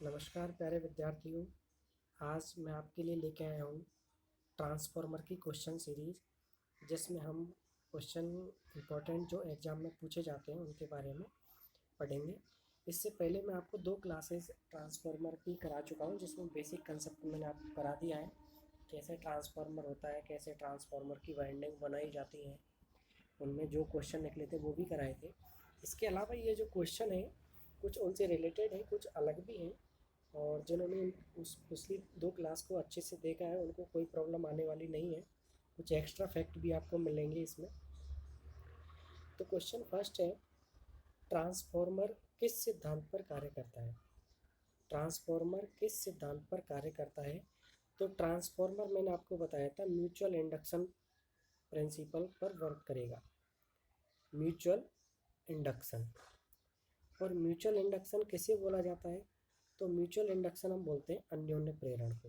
नमस्कार प्यारे विद्यार्थियों। आज मैं आपके लिए लेके आया हूँ ट्रांसफॉर्मर की क्वेश्चन सीरीज़, जिसमें हम क्वेश्चन इम्पोर्टेंट जो एग्ज़ाम में पूछे जाते हैं उनके बारे में पढ़ेंगे। इससे पहले मैं आपको 2 क्लासेस ट्रांसफॉर्मर की करा चुका हूँ, जिसमें बेसिक कंसेप्ट मैंने आपको करा दिया है। कैसे ट्रांसफॉर्मर होता है, कैसे ट्रांसफॉर्मर की वाइंडिंग बनाई जाती है, उनमें जो क्वेश्चन निकले थे वो भी कराए थे। इसके अलावा ये जो क्वेश्चन है कुछ उनसे रिलेटेड है, कुछ अलग भी हैं, और जिन्होंने उस पिछली 2 क्लास को अच्छे से देखा है उनको कोई प्रॉब्लम आने वाली नहीं है। कुछ एक्स्ट्रा फैक्ट भी आपको मिलेंगे इसमें। तो क्वेश्चन फर्स्ट है, ट्रांसफॉर्मर किस सिद्धांत पर कार्य करता है? ट्रांसफॉर्मर किस सिद्धांत पर कार्य करता है? तो ट्रांसफॉर्मर मैंने आपको बताया था म्यूचुअल इंडक्शन प्रिंसिपल पर वर्क करेगा। Mutual induction. और म्यूचुअल इंडक्शन किसे बोला जाता है? तो म्यूचुअल इंडक्शन हम बोलते हैं अन्योन्य प्रेरण को।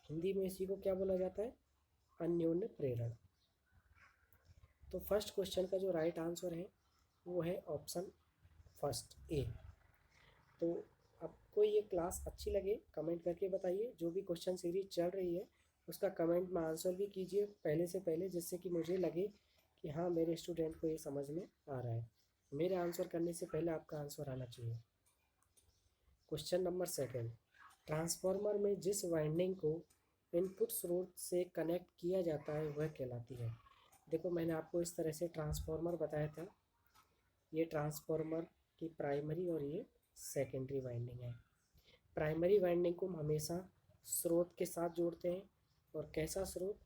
हिंदी में इसी को क्या बोला जाता है? अन्योन्य प्रेरण। तो फर्स्ट क्वेश्चन का जो राइट आंसर है वो है ऑप्शन फर्स्ट ए। तो आपको ये क्लास अच्छी लगे कमेंट करके बताइए। जो भी क्वेश्चन सीरीज चल रही है उसका कमेंट में आंसर भी कीजिए पहले से पहले, जिससे कि मुझे लगे कि हाँ मेरे स्टूडेंट को ये समझ में आ रहा है। मेरे आंसर करने से पहले आपका आंसर आना चाहिए। क्वेश्चन नंबर सेकंड, ट्रांसफार्मर में जिस वाइंडिंग को इनपुट स्रोत से कनेक्ट किया जाता है वह कहलाती है। देखो मैंने आपको इस तरह से ट्रांसफार्मर बताया था। ये ट्रांसफार्मर की प्राइमरी और ये सेकेंडरी वाइंडिंग है। प्राइमरी वाइंडिंग को हम हमेशा स्रोत के साथ जोड़ते हैं, और कैसा स्रोत?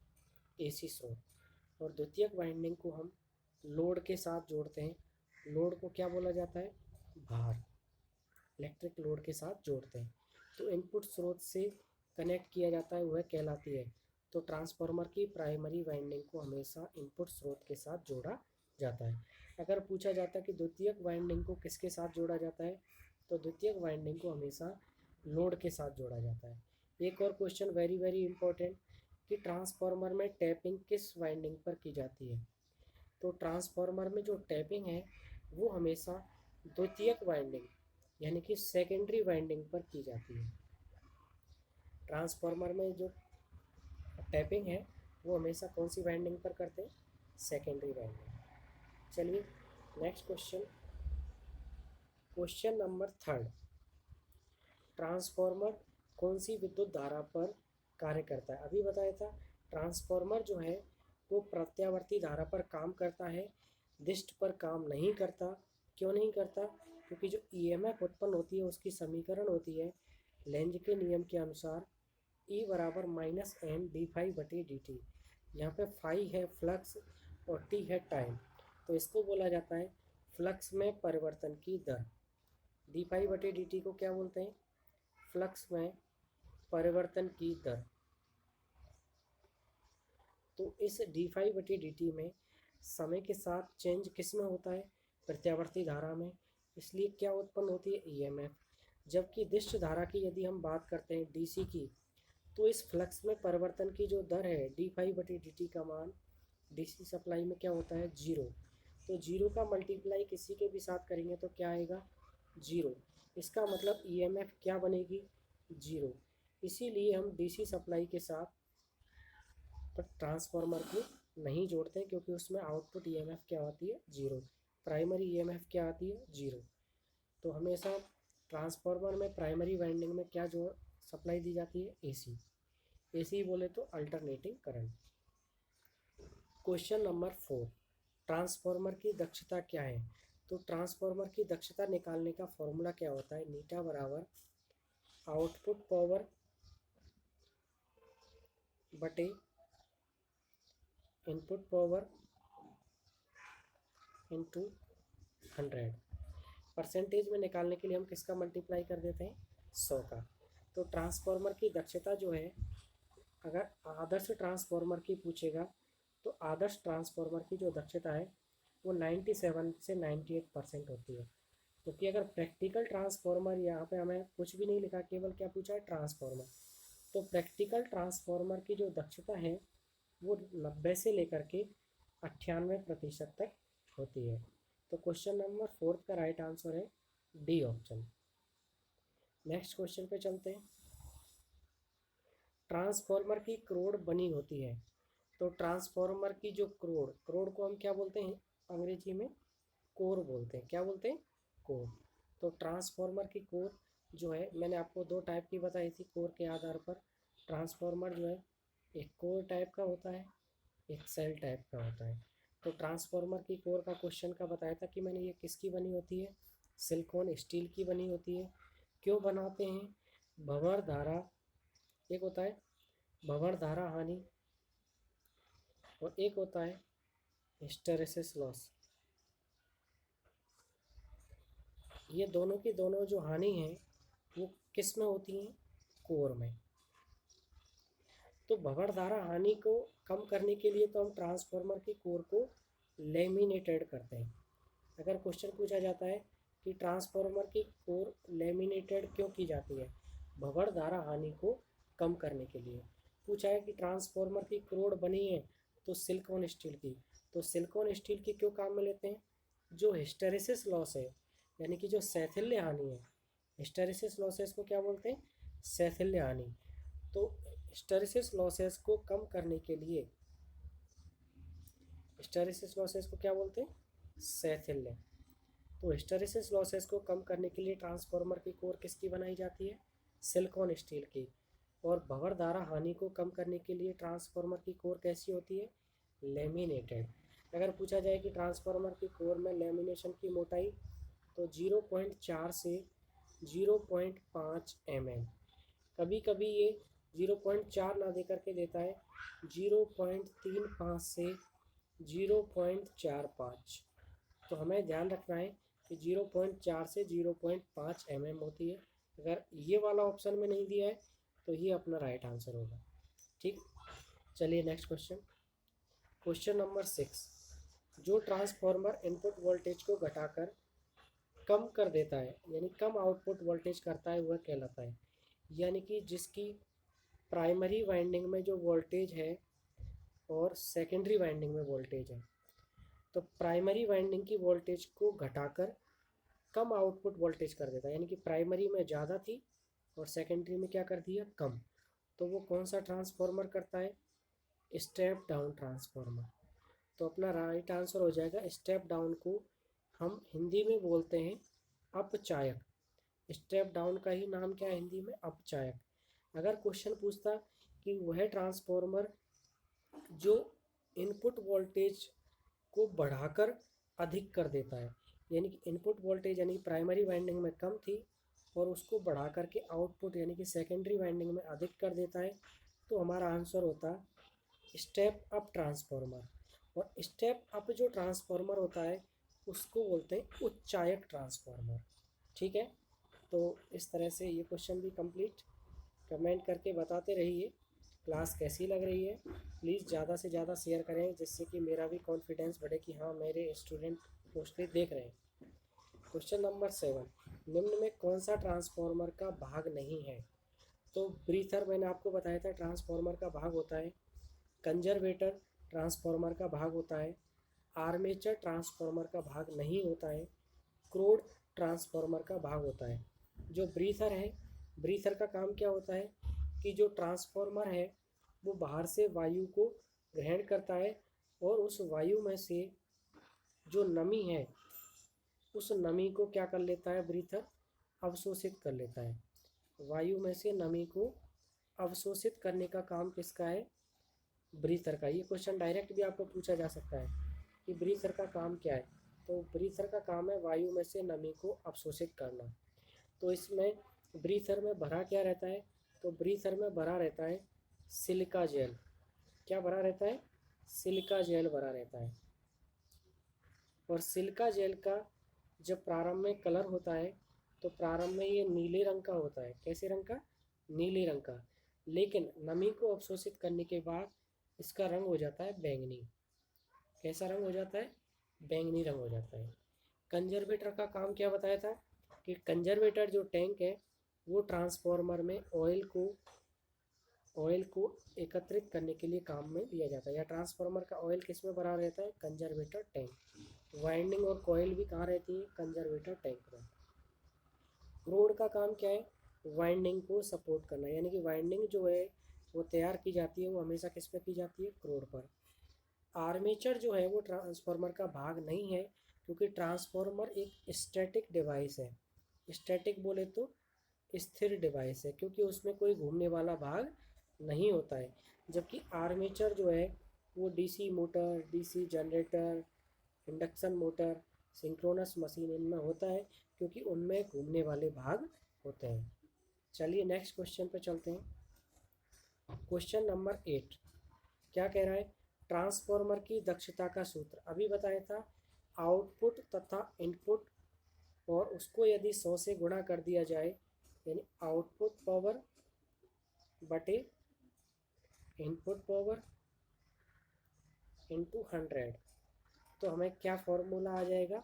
एसी स्रोत। और द्वितीयक वाइंडिंग को हम लोड के साथ जोड़ते हैं। लोड को क्या बोला जाता है? भार। इलेक्ट्रिक लोड के साथ जोड़ते हैं। तो इनपुट स्रोत से कनेक्ट किया जाता है वह कहलाती है। तो ट्रांसफार्मर की प्राइमरी वाइंडिंग को हमेशा इनपुट स्रोत के साथ जोड़ा जाता है। अगर पूछा जाता है कि द्वितीयक वाइंडिंग को किसके साथ जोड़ा जाता है, तो द्वितीयक वाइंडिंग को हमेशा लोड के साथ जोड़ा जाता है। एक और क्वेश्चन वेरी वेरी इंपॉर्टेंट, कि ट्रांसफार्मर में टैपिंग किस वाइंडिंग पर की जाती है? तो ट्रांसफार्मर में जो टैपिंग है वो हमेशा द्वितीयक वाइंडिंग यानी कि सेकेंडरी वाइंडिंग पर की जाती है। ट्रांसफार्मर में जो टैपिंग है वो हमेशा कौन सी वाइंडिंग पर करते हैं? Secondary winding. चलिए next question, question number third, transformer कौन सी विद्युत धारा पर कार्य करता है? अभी बताया था ट्रांसफार्मर जो है वो प्रत्यावर्ती धारा पर काम करता है, दिष्ट पर काम नहीं करता। क्यों नहीं करता? क्योंकि जो ईएमएफ उत्पन्न होती है उसकी समीकरण होती है लेंज के नियम के अनुसार E बराबर माइनस एन डी फाई बटे डी टी। यहाँ पे फाई है फ्लक्स और टी है टाइम, तो इसको बोला जाता है फ्लक्स में परिवर्तन की दर। डी फाई बटे डी टी को क्या बोलते हैं? फ्लक्स में परिवर्तन की दर। तो इस डी फाई बटी डी टी में समय के साथ चेंज किस में होता है? प्रत्यावर्ती धारा में। इसलिए क्या उत्पन्न होती है? ईएमएफ। जबकि दिष्ट धारा की यदि हम बात करते हैं डीसी की, तो इस फ्लक्स में परिवर्तन की जो दर है डी फाई बटी डी टी का मान डीसी सप्लाई में क्या होता है? जीरो। तो जीरो का मल्टीप्लाई किसी के भी साथ करेंगे तो क्या आएगा? जीरो। इसका मतलब ईएमएफ क्या बनेगी? जीरो। इसीलिए हम डीसी सप्लाई के साथ पर ट्रांसफार्मर को नहीं जोड़ते हैं, क्योंकि उसमें आउटपुट ईएमएफ क्या आती है? जीरो। प्राइमरी ईएमएफ क्या आती है? जीरो। तो हमेशा ट्रांसफार्मर में प्राइमरी वाइंडिंग में क्या जो सप्लाई दी जाती है? एसी। एसी बोले तो alternating current. Question number four, transformer की दक्षता क्या है? तो ट्रांसफार्मर की दक्षता निकालने का फॉर्मूला क्या होता है? नीटा बराबर आउटपुट पावर बटे इनपुट पावर इंटू 100। परसेंटेज में निकालने के लिए हम किसका मल्टीप्लाई कर देते हैं? 100 का। तो ट्रांसफार्मर की दक्षता जो है, अगर आदर्श ट्रांसफार्मर की पूछेगा तो आदर्श ट्रांसफार्मर की जो दक्षता है वो 97 से 98% होती है। क्योंकि अगर प्रैक्टिकल ट्रांसफार्मर, यहाँ पे हमें कुछ भी नहीं लिखा, केवल क्या पूछा है? ट्रांसफार्मर। तो प्रैक्टिकल ट्रांसफार्मर की जो दक्षता है वो 90 से लेकर के 98% तक होती है। तो क्वेश्चन नंबर फोर्थ का राइट आंसर है डी ऑप्शन। नेक्स्ट क्वेश्चन पे चलते हैं। ट्रांसफॉर्मर की करोड़ बनी होती है, तो ट्रांसफॉर्मर की जो करोड़, करोड़ को हम क्या बोलते हैं अंग्रेजी में? कोर बोलते हैं। क्या बोलते हैं? कोर। तो ट्रांसफॉर्मर की कोर जो है, मैंने आपको दो टाइप की बताई थी कोर के आधार पर। ट्रांसफॉर्मर जो है एक कोर टाइप का होता है, एक सेल टाइप का होता है। तो ट्रांसफॉर्मर की कोर का क्वेश्चन का बताया था कि मैंने ये किसकी बनी होती है? सिलिकॉन स्टील की बनी होती है। क्यों बनाते हैं? भंवर धारा, एक होता है भंवर धारा हानि और एक होता है हिस्टैरिसीस लॉस। ये दोनों की दोनों जो हानि है वो किस में होती हैं? कोर में। तो भंवर धारा हानि को कम करने के लिए तो हम ट्रांसफॉर्मर की कोर को लेमिनेटेड करते हैं। अगर क्वेश्चन पूछा जाता है कि ट्रांसफॉर्मर की कोर लेमिनेटेड क्यों की जाती है? भंवर धारा हानि को कम करने के लिए। पूछा है कि ट्रांसफॉर्मर की करोड़ बनी है तो सिलिकॉन स्टील की, तो सिलिकॉन स्टील की क्यों काम में लेते हैं? जो हिस्टैरिसीस लॉस है, यानी कि जो शैथिल्य हानि है, हिस्टैरिसीस लॉसेस को क्या बोलते हैं? शैथिल्य हानि। तो हिस्टैरिसीस लॉसेस को कम करने के लिए, हिस्टैरिसीस लॉसेस को क्या बोलते हैं? शैथिल्य। तो हिस्टैरिसीस लॉसेस को कम करने के लिए ट्रांसफॉर्मर की कोर किसकी बनाई जाती है? सिलिकॉन स्टील की। और भंवर धारा हानि को कम करने के लिए ट्रांसफॉर्मर की कोर कैसी होती है? लेमिनेटेड। अगर पूछा जाए कि ट्रांसफॉर्मर की कोर में लेमिनेशन की मोटाई, तो 0.4 से 0.5 mm। कभी कभी ये 0.4 ना दे करके देता है 0.35 से 0.45। तो हमें ध्यान रखना है कि 0.4 से 0.5 mm होती है। अगर ये वाला ऑप्शन में नहीं दिया है तो ये अपना राइट आंसर होगा। ठीक, चलिए नेक्स्ट क्वेश्चन। Question number 6। जो ट्रांसफॉर्मर इनपुट वोल्टेज को घटाकर कम कर देता है, यानी कम आउटपुट वोल्टेज करता है, वह कहलाता है। यानी कि जिसकी प्राइमरी वाइंडिंग में जो वोल्टेज है और सेकेंडरी वाइंडिंग में वोल्टेज है, तो प्राइमरी वाइंडिंग की वोल्टेज को घटाकर कम आउटपुट वोल्टेज कर देता है। यानी कि प्राइमरी में ज़्यादा थी और सेकेंडरी में क्या कर दिया? कम। तो वो कौन सा ट्रांसफॉर्मर करता है? Step down transformer. तो अपना राइट आंसर हो जाएगा स्टेप डाउन को हम हिंदी में बोलते हैं अपचायक। स्टेप डाउन का ही नाम क्या है हिंदी में? अपचायक। अगर क्वेश्चन पूछता कि वह ट्रांसफॉर्मर जो इनपुट वोल्टेज को बढ़ाकर अधिक कर देता है, यानी कि इनपुट वोल्टेज यानी प्राइमरी वाइंडिंग में कम थी और उसको बढ़ा करके आउटपुट यानी कि सेकेंडरी वाइंडिंग में अधिक कर देता है, तो हमारा आंसर होता स्टेप अप ट्रांसफॉर्मर। और स्टेप अप जो ट्रांसफॉर्मर होता है उसको बोलते हैं उच्चायक ट्रांसफॉर्मर। ठीक है, तो इस तरह से ये क्वेश्चन भी कंप्लीट। कमेंट करके बताते रहिए क्लास कैसी लग रही है। प्लीज़ ज़्यादा से ज़्यादा शेयर करें जिससे कि मेरा भी कॉन्फिडेंस बढ़े कि हाँ मेरे स्टूडेंट मोस्टली देख रहे हैं। Question number 7। निम्न में कौन सा ट्रांसफॉर्मर का भाग नहीं है? तो ब्रीथर मैंने आपको बताया था ट्रांसफॉर्मर का भाग होता है, कंजर्वेटर ट्रांसफॉर्मर का भाग होता है, आर्मेचर ट्रांसफॉर्मर का भाग नहीं होता है, क्रोड ट्रांसफॉर्मर का भाग होता है। जो ब्रीथर है, ब्रीथर का काम क्या होता है कि जो ट्रांसफॉर्मर है वो बाहर से वायु को ग्रहण करता है और उस वायु में से जो नमी है उस नमी को क्या कर लेता है ब्रीथर? अवशोषित कर लेता है। वायु में से नमी को अवशोषित करने का काम किसका है? ब्रीथर का। ये क्वेश्चन डायरेक्ट भी आपको पूछा जा सकता है कि ब्रीथर का काम क्या है? तो ब्रीथर का काम है वायु में से नमी को अवशोषित करना। तो इसमें ब्रीथर में भरा क्या रहता है? तो ब्रीथर में भरा रहता है सिलिका जेल। क्या भरा रहता है? सिलिका जेल भरा रहता है। और सिलिका जेल का जब प्रारंभ में कलर होता है तो प्रारंभ में ये नीले रंग का होता है। कैसे रंग का? नीले रंग का। लेकिन नमी को अवशोषित करने के बाद इसका रंग हो जाता है बैंगनी। कैसा रंग हो जाता है? बैंगनी रंग हो जाता है। कंजर्वेटर का काम क्या बताया था कि कंजर्वेटर जो टैंक है वो ट्रांसफॉर्मर में ऑयल को एकत्रित करने के लिए काम में लिया जाता है। या ट्रांसफार्मर का ऑयल किस में भरा रहता है? Conservator tank. वाइंडिंग और कॉयल भी कहाँ रहती है? कंजर्वेटर टैंक में। क्रोड का काम क्या है? वाइंडिंग को सपोर्ट करना, यानी कि वाइंडिंग जो है वो तैयार की जाती है वो हमेशा किस पे की जाती है, कोर पर। आर्मेचर जो है वो ट्रांसफार्मर का भाग नहीं है, क्योंकि ट्रांसफार्मर एक स्टैटिक डिवाइस है। स्टैटिक बोले तो स्थिर डिवाइस है, क्योंकि उसमें कोई घूमने वाला भाग नहीं होता है। जबकि आर्मेचर जो है वो DC motor, DC generator, induction motor, synchronous machine इनमें होता है, क्योंकि उनमें घूमने वाले भाग होते हैं। चलिए नेक्स्ट क्वेश्चन पे चलते हैं। क्वेश्चन नंबर 8 क्या कह रहा है, ट्रांसफार्मर की दक्षता का सूत्र अभी बताया था। आउटपुट तथा इनपुट, और उसको यदि 100 से गुणा कर दिया जाए, यानी आउटपुट पावर बटे इनपुट पावर इंटू 100, तो हमें क्या फॉर्मूला आ जाएगा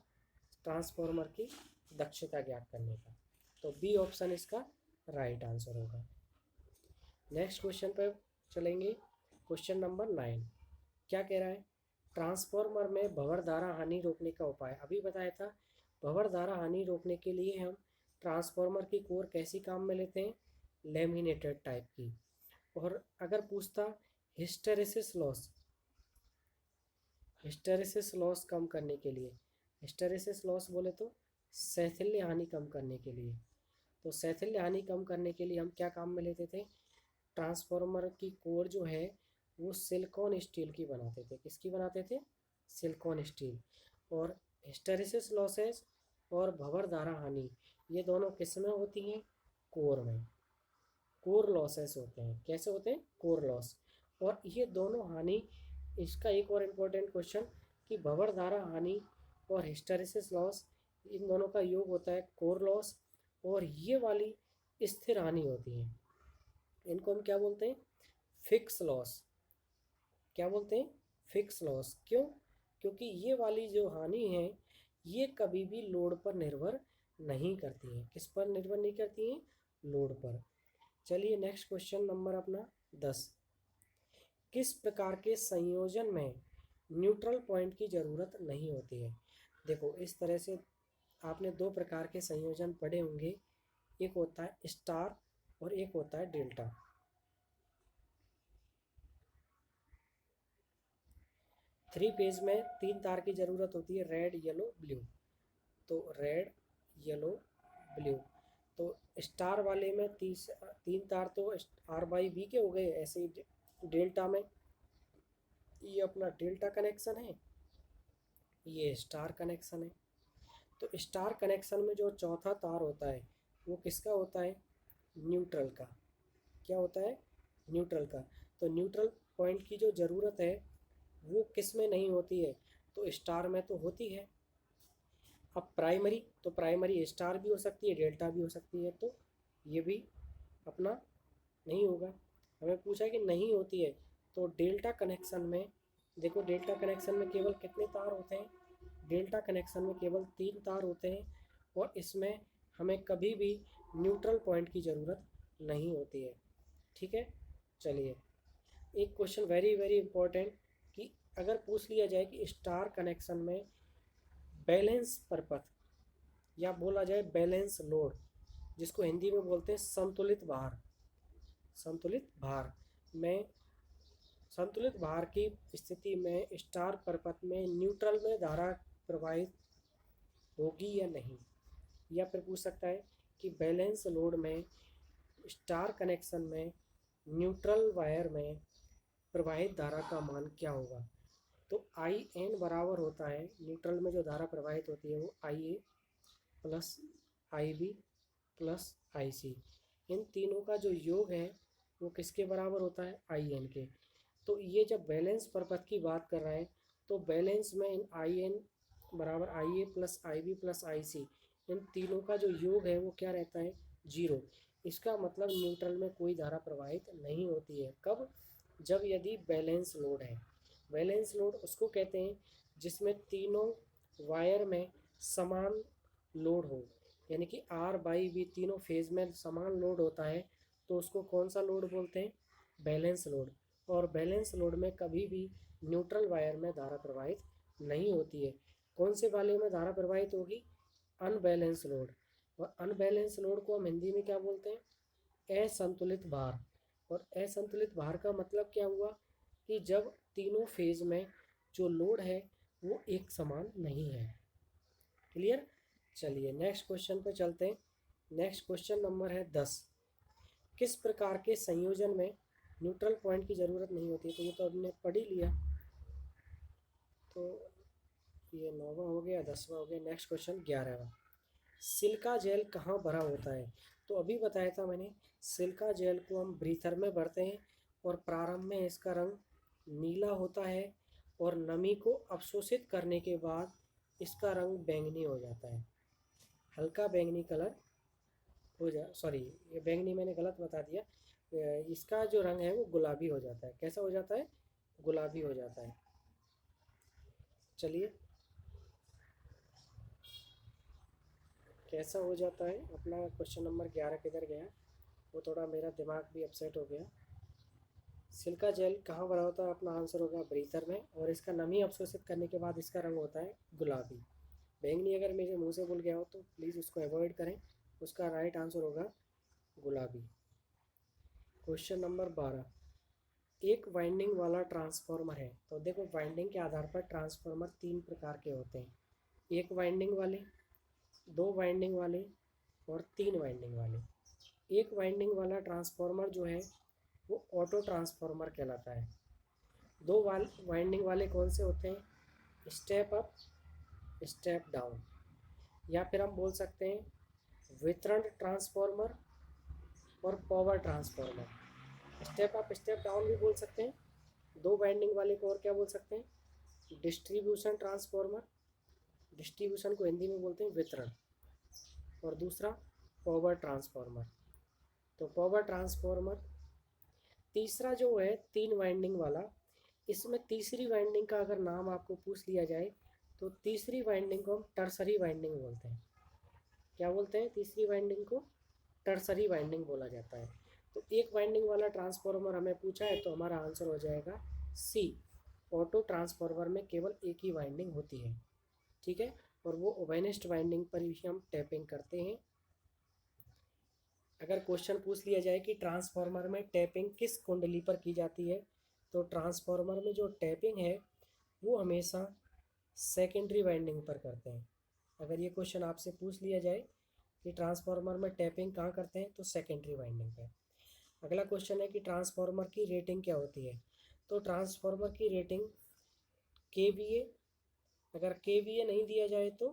ट्रांसफार्मर की दक्षता ज्ञात करने का। तो बी ऑप्शन इसका राइट आंसर होगा। नेक्स्ट क्वेश्चन पर चलेंगे। क्वेश्चन नंबर 9 क्या कह रहा है, ट्रांसफार्मर में भंवर धारा हानि रोकने का उपाय अभी बताया था। भंवर धारा हानि रोकने के लिए हम ट्रांसफार्मर की कोर कैसी काम में लेते हैं, लेमिनेटेड टाइप की। और अगर पूछता हिस्टेरेसिस लॉस, हिस्टेरेसिस लॉस कम करने के लिए, हिस्टेरेसिस लॉस बोले तो शैथिल्य हानि कम करने के लिए, तो शैथिल्य हानि कम करने के लिए हम क्या काम में लेते थे, ट्रांसफार्मर की कोर जो है वो सिलिकॉन स्टील की बनाते थे। किसकी बनाते थे, सिलिकॉन स्टील। और हिस्टेरेसिस लॉसेस और भंवर धारा हानि ये दोनों किस में होती हैं, कोर में। कोर लॉसेस होते हैं, कैसे होते हैं, कोर लॉस। और ये दोनों हानि, इसका एक और इम्पोर्टेंट क्वेश्चन कि भंवर धारा हानि और हिस्टेरेसिस लॉस इन दोनों का योग होता है कोर लॉस, और ये वाली स्थिर हानि होती है, इनको हम क्या बोलते हैं, फिक्स लॉस। क्या बोलते हैं, फिक्स लॉस। क्यों, क्योंकि ये वाली जो हानि है ये कभी भी लोड पर निर्भर नहीं करती है। किस पर निर्भर नहीं करती हैं, लोड पर। चलिए नेक्स्ट क्वेश्चन नंबर अपना 10, किस प्रकार के संयोजन में न्यूट्रल पॉइंट की ज़रूरत नहीं होती है। देखो इस तरह से आपने दो प्रकार के संयोजन पढ़े होंगे, एक होता है स्टार और एक होता है डेल्टा। थ्री फेज में तीन तार की ज़रूरत होती है, रेड येलो ब्लू। तो रेड येलो ब्लू, तो स्टार वाले में तीन तार तो आर बाई बी के हो गए। ऐसे ही डेल्टा में ये अपना डेल्टा कनेक्शन है, ये स्टार कनेक्शन है। तो स्टार कनेक्शन में जो चौथा तार होता है वो किसका होता है, न्यूट्रल का। क्या होता है, न्यूट्रल का। तो न्यूट्रल पॉइंट की जो ज़रूरत है वो किस में नहीं होती है, तो स्टार में तो होती है। अब प्राइमरी, तो प्राइमरी स्टार भी हो सकती है, डेल्टा भी हो सकती है, तो ये भी अपना नहीं होगा। हमें पूछा है कि नहीं होती है, तो डेल्टा कनेक्शन में देखो, डेल्टा कनेक्शन में केवल कितने तार होते हैं, डेल्टा कनेक्शन में केवल तीन तार होते हैं, और इसमें हमें कभी भी न्यूट्रल पॉइंट की ज़रूरत नहीं होती है। ठीक है, चलिए एक क्वेश्चन वेरी वेरी इंपॉर्टेंट, कि अगर पूछ लिया जाए कि स्टार कनेक्शन में बैलेंस परपथ, या बोला जाए बैलेंस लोड, जिसको हिंदी में बोलते हैं संतुलित भार, संतुलित भार में, संतुलित भार की स्थिति में स्टार परपथ में न्यूट्रल में धारा प्रवाहित होगी या नहीं। या फिर पूछ सकता है कि बैलेंस लोड में स्टार कनेक्शन में न्यूट्रल वायर में प्रवाहित धारा का मान क्या होगा। तो आई एन बराबर होता है, न्यूट्रल में जो धारा प्रवाहित होती है वो आई ए प्लस आई बी प्लस आई सी, इन तीनों का जो योग है वो किसके बराबर होता है, आई एन के। तो ये जब बैलेंस परपथ की बात कर रहा है, तो बैलेंस में इन आई एन बराबर आई ए प्लस आई बी प्लस आई सी, इन तीनों का जो योग है वो क्या रहता है, जीरो। इसका मतलब न्यूट्रल में कोई धारा प्रवाहित नहीं होती है। कब, जब यदि बैलेंस लोड है। बैलेंस लोड उसको कहते हैं जिसमें तीनों वायर में समान लोड हो, यानी कि आर बाई बी तीनों फेज में समान लोड होता है, तो उसको कौन सा लोड बोलते हैं, बैलेंस लोड। और बैलेंस लोड में कभी भी न्यूट्रल वायर में धारा प्रवाहित नहीं होती है। कौन से वाले में धारा प्रवाहित होगी, अनबैलेंस लोड। और अनबैलेंस लोड को हम हिंदी में क्या बोलते हैं? असंतुलित भार। और असंतुलित भार का मतलब क्या हुआ कि जब तीनों फेज में जो लोड है वो एक समान नहीं है। क्लियर? चलिए नेक्स्ट क्वेश्चन पे चलते हैं। नेक्स्ट क्वेश्चन नंबर है 10। किस प्रकार के संयोजन में न्यूट्रल पॉइंट की ज़रूरत नहीं होती? तो ये तो हमने पढ़ ही लिया, तो ये 9वां हो गया, 10वां हो गया। नेक्स्ट क्वेश्चन 11वां। सिलिका जेल कहाँ भरा होता है? तो अभी बताया था मैंने, सिलिका जेल को हम ब्रीथर में भरते हैं और प्रारंभ में इसका रंग नीला होता है और नमी को अवशोषित करने के बाद इसका रंग बैंगनी हो जाता है, हल्का बैंगनी कलर हो जा सॉरी, ये बैंगनी मैंने गलत बता दिया। इसका जो रंग है वो गुलाबी हो जाता है। कैसा हो जाता है? गुलाबी हो जाता है। चलिए, कैसा हो जाता है? अपना क्वेश्चन नंबर 11 किधर गया? वो थोड़ा मेरा दिमाग भी अपसेट हो गया। सिलिका जेल कहाँ भरा होता है? अपना आंसर होगा ब्रीथर में, और इसका नमी अवशोषित करने के बाद इसका रंग होता है गुलाबी। बैंगनी अगर मेरे मुंह से भूल गया हो तो प्लीज़ उसको अवॉइड करें, उसका राइट आंसर होगा गुलाबी। Question number 12। एक वाइंडिंग वाला ट्रांसफार्मर है। तो देखो, वाइंडिंग के आधार पर ट्रांसफार्मर 3 प्रकार के होते हैं। एक वाइंडिंग वाले, 2 वाइंडिंग वाले और 3 वाइंडिंग वाले। एक वाइंडिंग वाला ट्रांसफार्मर जो है वो ऑटो ट्रांसफार्मर कहलाता है। 2 वाइंडिंग वाले कौन से होते हैं? स्टेप अप, स्टेप डाउन, या फिर हम बोल सकते हैं वितरण ट्रांसफार्मर और power transformer. Step up step down भी बोल सकते हैं। 2 वाइंडिंग वाले को और क्या बोल सकते हैं? डिस्ट्रीब्यूशन ट्रांसफार्मर, डिस्ट्रीब्यूशन को हिंदी में बोलते हैं वितरण, और दूसरा पावर ट्रांसफार्मर। तो पावर ट्रांसफार्मर। तीसरा जो है 3 वाइंडिंग वाला, इसमें तीसरी वाइंडिंग का अगर नाम आपको पूछ लिया जाए तो तीसरी वाइंडिंग को हम टर्सरी वाइंडिंग बोलते हैं। क्या बोलते हैं? तीसरी वाइंडिंग को टर्सरी वाइंडिंग बोला जाता है। तो एक वाइंडिंग वाला ट्रांसफार्मर हमें पूछा है तो हमारा आंसर हो जाएगा सी। ऑटो ट्रांसफार्मर में केवल एक ही वाइंडिंग होती है, ठीक है, और वो ओवेनिस्ट वाइंडिंग पर भी हम टैपिंग करते हैं। अगर क्वेश्चन पूछ लिया जाए कि ट्रांसफार्मर में टैपिंग किस कुंडली पर की जाती है, तो ट्रांसफार्मर में जो टैपिंग है वो हमेशा सेकेंडरी वाइंडिंग पर करते हैं। अगर ये क्वेश्चन आपसे पूछ लिया जाए कि ट्रांसफार्मर में टैपिंग कहाँ करते हैं, तो सेकेंडरी वाइंडिंग पर। अगला क्वेश्चन है कि ट्रांसफार्मर की रेटिंग क्या होती है? तो ट्रांसफार्मर की रेटिंग KVA, अगर KVA नहीं दिया जाए तो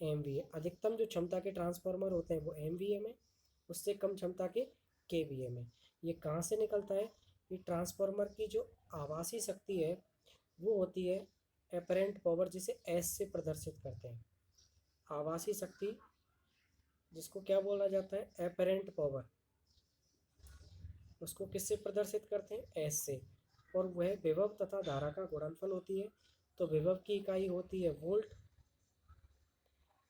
MVA। अधिकतम जो क्षमता के ट्रांसफार्मर होते हैं वो MVA में, उससे कम क्षमता के KVA में। ये कहाँ से निकलता है? कि ट्रांसफार्मर की जो आभासी शक्ति है वो होती है एपरेंट पावर, जिसे S से प्रदर्शित करते हैं। आभासी शक्ति जिसको क्या बोला जाता है? Apparent power. उसको किससे प्रदर्शित करते हैं? S से। और वह विभव तथा धारा का गुणनफल होती है। तो विभव की इकाई होती है वोल्ट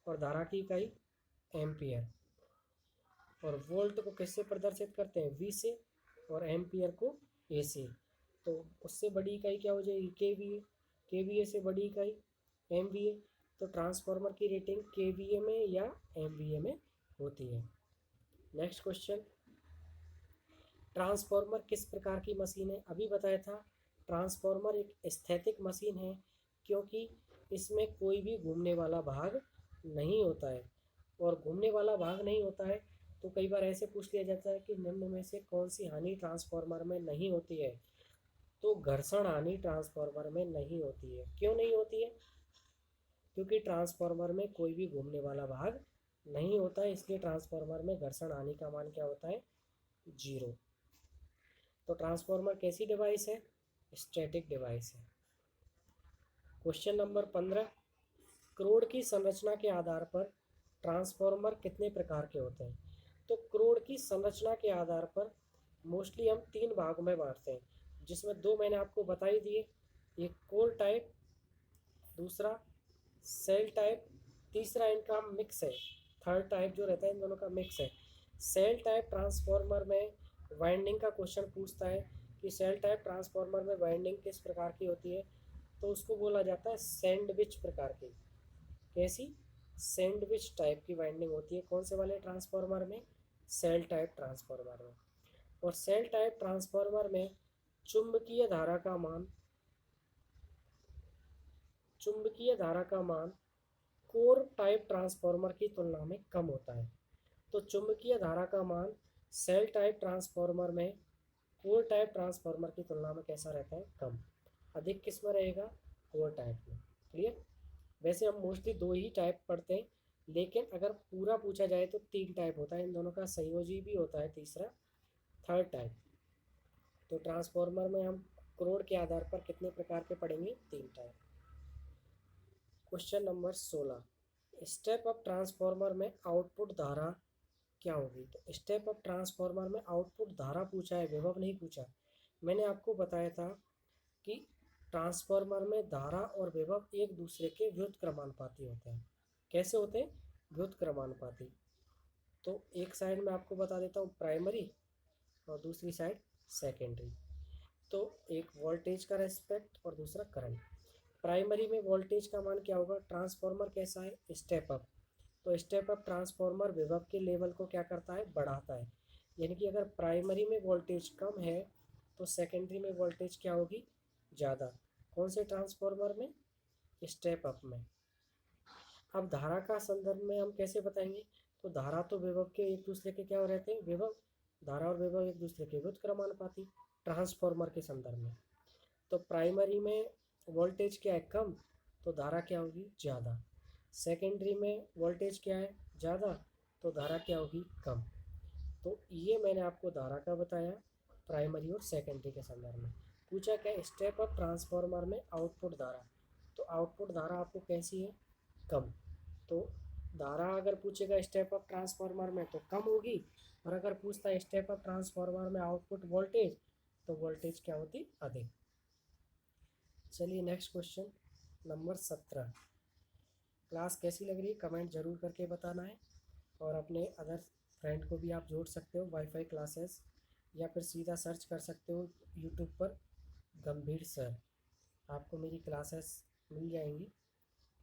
और धारा की इकाई एम्पियर। और वोल्ट को किससे प्रदर्शित करते हैं? V से, और एम्पियर को A से। तो उससे बड़ी इकाई क्या हो जाएगी? KVA। KVA से बड़ी इकाई MVA। तो ट्रांसफार्मर की रेटिंग KVA में या MVA में होती है। नेक्स्ट क्वेश्चन, ट्रांसफार्मर किस प्रकार की मशीन है? अभी बताया था ट्रांसफार्मर एक स्थैतिक मशीन है, क्योंकि इसमें कोई भी घूमने वाला भाग नहीं होता है। और घूमने वाला भाग नहीं होता है तो कई बार ऐसे पूछ लिया जाता है कि निम्न में से कौन सी हानि ट्रांसफार्मर में नहीं होती है? तो घर्षण हानि ट्रांसफार्मर में नहीं होती है। क्यों नहीं होती है? क्योंकि ट्रांसफार्मर में कोई भी घूमने वाला भाग नहीं होता है, इसलिए ट्रांसफार्मर में घर्षण हानि का मान क्या होता है? 0। तो ट्रांसफार्मर कैसी डिवाइस है? स्टैटिक डिवाइस है। Question number 15। करोड़ की संरचना के आधार पर ट्रांसफार्मर कितने प्रकार के होते हैं? तो करोड़ की संरचना के आधार पर मोस्टली हम 3 भाग में बांटते हैं, जिसमें 2 मैंने आपको बता ही दिए। एक कोर टाइप, दूसरा सेल टाइप, तीसरा इनका मिक्स है। थर्ड टाइप जो रहता है इन दोनों का मिक्स है। सेल टाइप ट्रांसफार्मर में वाइंडिंग का क्वेश्चन पूछता है कि सेल टाइप ट्रांसफार्मर में वाइंडिंग किस प्रकार की होती है, तो उसको बोला जाता है सैंडविच प्रकार की। कैसी? सैंडविच टाइप की वाइंडिंग होती है कौन से वाले ट्रांसफार्मर में, सेल टाइप ट्रांसफार्मर में। और सेल टाइप ट्रांसफार्मर में चुंबकीय धारा का मान कोर टाइप ट्रांसफार्मर की तुलना में कम होता है। तो चुंबकीय धारा का मान सेल टाइप ट्रांसफार्मर में कोर टाइप ट्रांसफार्मर की तुलना में कैसा रहता है, कम। अधिक किस में रहेगा, कोर टाइप में। क्लियर। वैसे हम मोस्टली 2 ही टाइप पढ़ते हैं, लेकिन अगर पूरा पूछा जाए तो 3 टाइप होता है, इन दोनों का संयोजी भी होता है तीसरा, थर्ड टाइप। तो ट्रांसफार्मर में हम कोर के आधार पर कितने प्रकार के पढ़ेंगे, 3 type. Question number 16, step up transformer में आउटपुट धारा क्या होगी। तो स्टेप अप ट्रांसफार्मर में आउटपुट धारा पूछा है, विभव नहीं पूछा। मैंने आपको बताया था कि ट्रांसफार्मर में धारा और विभव एक दूसरे के व्युत्क्रमानुपाती होते हैं। कैसे होते हैं, व्युत्क्रमानुपाती। तो एक साइड में आपको बता देता हूँ प्राइमरी और दूसरी साइड सेकेंडरी। तो एक वोल्टेज का रेस्पेक्ट और दूसरा करंट। प्राइमरी में वोल्टेज का मान क्या होगा, ट्रांसफार्मर कैसा है, स्टेप अप। तो स्टेप अप ट्रांसफार्मर विभव के लेवल को क्या करता है, बढ़ाता है। यानी कि अगर प्राइमरी में वोल्टेज कम है तो सेकेंडरी में वोल्टेज क्या होगी, ज़्यादा। कौन से ट्रांसफार्मर में, स्टेप अप में। अब धारा का संदर्भ में हम कैसे बताएंगे, तो धारा तो विभव के एक दूसरे के क्या रहते हैं, विभव। धारा और विभव एक दूसरे के व्युत्क्रमानुपाती ट्रांसफार्मर के संदर्भ में। तो प्राइमरी में वोल्टेज क्या है, कम, तो धारा क्या होगी, ज़्यादा। सेकेंडरी में वोल्टेज क्या है, ज़्यादा, तो धारा क्या होगी, कम। तो ये मैंने आपको धारा का बताया प्राइमरी और सेकेंडरी के संदर्भ में। पूछा क्या, स्टेप अप ट्रांसफार्मर में आउटपुट धारा। तो आउटपुट धारा आपको कैसी है, कम। तो धारा अगर पूछेगा स्टेप अप ट्रांसफार्मर में तो कम होगी, और अगर पूछता है स्टेप अप ट्रांसफार्मर में आउटपुट वोल्टेज, तो वोल्टेज क्या होती, अधिक। चलिए नेक्स्ट क्वेश्चन नंबर 17। क्लास कैसी लग रही है कमेंट ज़रूर करके बताना है, और अपने अदर फ्रेंड को भी आप जोड़ सकते हो, वाईफाई क्लासेस, या फिर सीधा सर्च कर सकते हो यूट्यूब पर गंभीर सर, आपको मेरी क्लासेस मिल जाएंगी।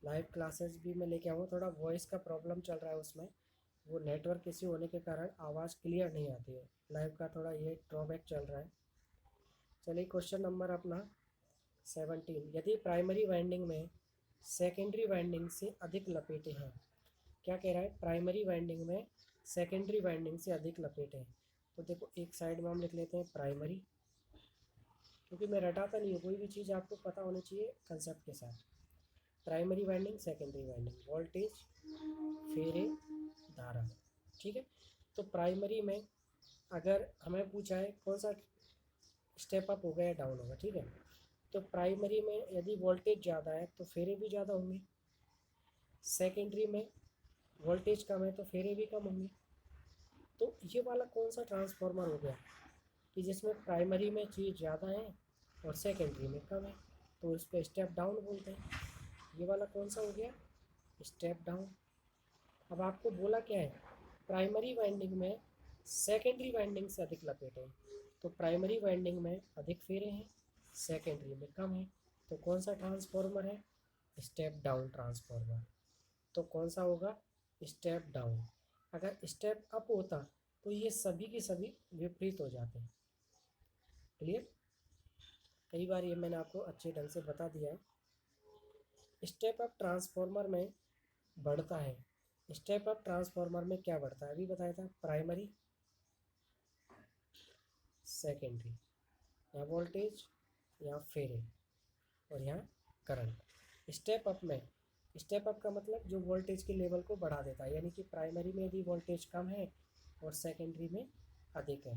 लाइव क्लासेस भी मैं लेके आऊँगा, थोड़ा वॉइस का प्रॉब्लम चल रहा है उसमें, वो नेटवर्क इश्यू होने के कारण आवाज़ क्लियर नहीं आती है, लाइव का थोड़ा ये ड्रॉबैक चल रहा है। चलिए क्वेश्चन नंबर अपना 17, यदि प्राइमरी वाइंडिंग में सेकेंडरी वाइंडिंग से अधिक लपेटे हैं। क्या कह रहा है, प्राइमरी वाइंडिंग में सेकेंडरी वाइंडिंग से अधिक लपेटे हैं। तो देखो एक साइड में हम लिख लेते हैं प्राइमरी, क्योंकि मैं रटाता नहीं हूँ, कोई भी चीज़ आपको पता होनी चाहिए कंसेप्ट के साथ। Primary winding, secondary winding, voltage, फेरे, धारा। ठीक है। तो प्राइमरी में अगर हमें पूछा है कौन सा स्टेप अप होगा या डाउन होगा, ठीक है। तो प्राइमरी में यदि वोल्टेज ज़्यादा है तो फेरे भी ज़्यादा होंगे। सेकेंडरी में वोल्टेज कम है तो फेरे भी कम होंगे। तो ये वाला कौन सा ट्रांसफार्मर हो गया कि जिसमें प्राइमरी में चीज़ ज़्यादा है और सेकेंडरी में कम है, तो इस पर स्टेप डाउन बोलते हैं। ये वाला कौन सा हो गया, स्टेप डाउन। अब आपको बोला क्या है, प्राइमरी वाइंडिंग में सेकेंडरी वाइंडिंग से अधिक लपेटे हैं। तो प्राइमरी वाइंडिंग में अधिक फेरे हैं, सेकेंडरी में कम है। तो कौन सा ट्रांसफार्मर है, स्टेप डाउन ट्रांसफार्मर। तो कौन सा होगा, स्टेप डाउन। अगर स्टेप अप होता तो ये सभी के सभी विपरीत हो जाते हैं। क्लियर। कई बार ये मैंने आपको अच्छे ढंग से बता दिया है। स्टेप अप ट्रांसफार्मर में बढ़ता है, स्टेप अप ट्रांसफार्मर में क्या बढ़ता है, अभी बताया था, प्राइमरी, सेकेंडरी, यहाँ वोल्टेज, यहाँ फेरे, और यहाँ करंट। स्टेप अप में, स्टेप अप का मतलब जो वोल्टेज के लेवल को बढ़ा देता है, यानी कि प्राइमरी में यदि वोल्टेज कम है और सेकेंडरी में अधिक है,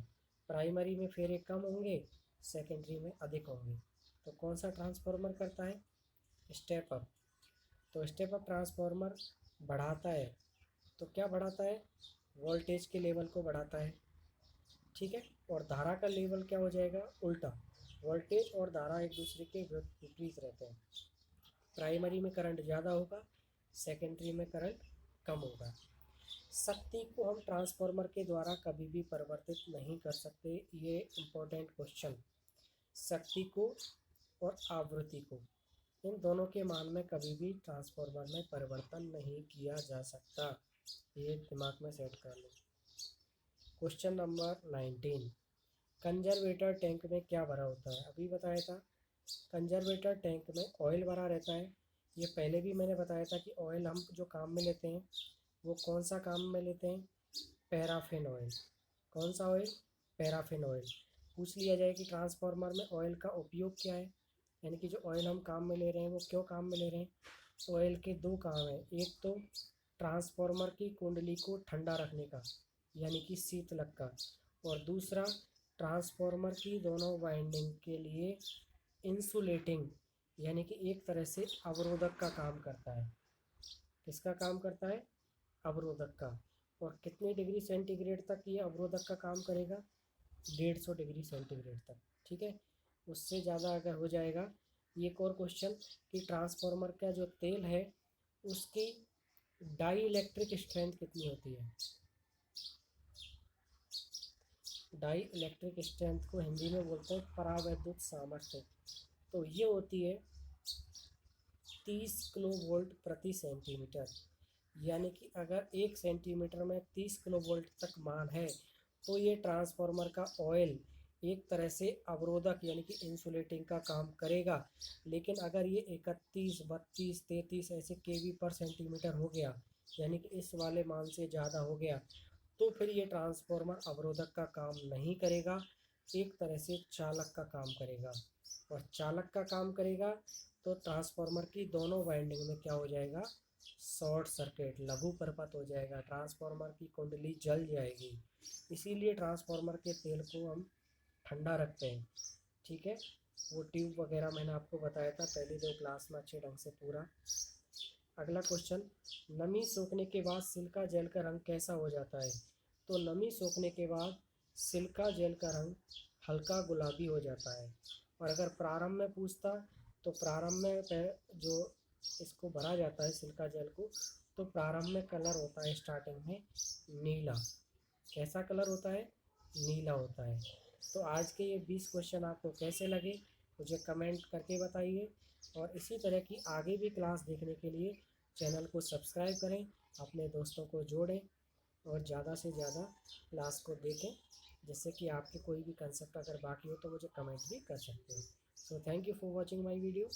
प्राइमरी में फेरे कम होंगे, सेकेंडरी में अधिक होंगे, तो कौन सा ट्रांसफार्मर करता है, स्टेप अप। तो स्टेप अप ट्रांसफार्मर बढ़ाता है, तो क्या बढ़ाता है, वोल्टेज के लेवल को बढ़ाता है। ठीक है। और धारा का लेवल क्या हो जाएगा, उल्टा। वोल्टेज और धारा एक दूसरे के विपरीत रहते हैं। प्राइमरी में करंट ज़्यादा होगा, सेकेंडरी में करंट कम होगा। शक्ति को हम ट्रांसफार्मर के द्वारा कभी भी परिवर्तित नहीं कर सकते, ये इम्पोर्टेंट क्वेश्चन। शक्ति को और आवृत्ति को इन दोनों के मान में कभी भी ट्रांसफार्मर में परिवर्तन नहीं किया जा सकता। ये दिमाग में सेट कर लो। क्वेश्चन नंबर 19, कंजर्वेटर टैंक में क्या भरा होता है? अभी बताया था कंजर्वेटर टैंक में ऑयल भरा रहता है। ये पहले भी मैंने बताया था कि ऑयल हम जो काम में लेते हैं वो कौन सा काम में लेते हैं? Paraffin oil. कौन सा ऑयल? Paraffin oil. पूछ लिया जाए कि ट्रांसफार्मर में ऑयल का उपयोग क्या है, यानी कि जो ऑयल हम काम में ले रहे हैं वो क्यों काम में ले रहे हैं? तो ऑयल के दो काम हैं। एक तो ट्रांसफार्मर की कुंडली को ठंडा रखने का, यानी कि शीतलक का, और दूसरा ट्रांसफार्मर की दोनों वाइंडिंग के लिए इंसुलेटिंग, यानी कि एक तरह से अवरोधक का काम करता है। किसका काम करता है? अवरोधक का। और कितने डिग्री सेंटीग्रेड तक ये अवरोधक का काम करेगा? 150 डिग्री सेंटीग्रेड तक। ठीक है, उससे ज़्यादा अगर हो जाएगा। एक और क्वेश्चन कि ट्रांसफार्मर का जो तेल है उसकी डाई इलेक्ट्रिक स्ट्रेंथ कितनी होती है? डाई इलेक्ट्रिक स्ट्रेंथ को हिंदी में बोलते हैं परावैद्युत सामर्थ्य। तो ये होती है 30 किलो वोल्ट प्रति सेंटीमीटर। यानी कि अगर 1 सेंटीमीटर में 30 किलो वोल्ट तक मान है तो ये ट्रांसफार्मर का ऑयल एक तरह से अवरोधक यानी कि इंसुलेटिंग का काम करेगा। लेकिन अगर ये 31, 32, 33 ऐसे केवी पर सेंटीमीटर हो गया, यानी कि इस वाले मान से ज़्यादा हो गया, तो फिर ये ट्रांसफार्मर अवरोधक का काम नहीं करेगा, एक तरह से चालक का काम करेगा। और चालक का काम करेगा तो ट्रांसफार्मर की दोनों वाइंडिंग में क्या हो जाएगा? शॉर्ट सर्किट, लघु प्रपत हो जाएगा, ट्रांसफार्मर की कुंडली जल जाएगी। इसीलिए ट्रांसफार्मर के तेल को हम ठंडा रखते हैं। ठीक है, वो ट्यूब वगैरह मैंने आपको बताया था पहले 2 क्लास में अच्छे ढंग से पूरा। अगला क्वेश्चन, नमी सोखने के बाद सिलिका जेल का रंग कैसा हो जाता है? तो नमी सोखने के बाद सिलिका जेल का रंग हल्का गुलाबी हो जाता है। और अगर प्रारंभ में पूछता तो प्रारंभ में जो इसको भरा जाता है सिलिका जेल को, तो प्रारंभ में कलर होता है स्टार्टिंग में नीला। कैसा कलर होता है? नीला होता है। तो आज के ये 20 क्वेश्चन आपको कैसे लगे मुझे कमेंट करके बताइए। और इसी तरह की आगे भी क्लास देखने के लिए चैनल को सब्सक्राइब करें, अपने दोस्तों को जोड़ें और ज़्यादा से ज़्यादा क्लास को देखें, जिससे कि आपके कोई भी कंसेप्ट अगर बाकी हो तो मुझे कमेंट भी कर सकते हैं। So thank you for watching my video.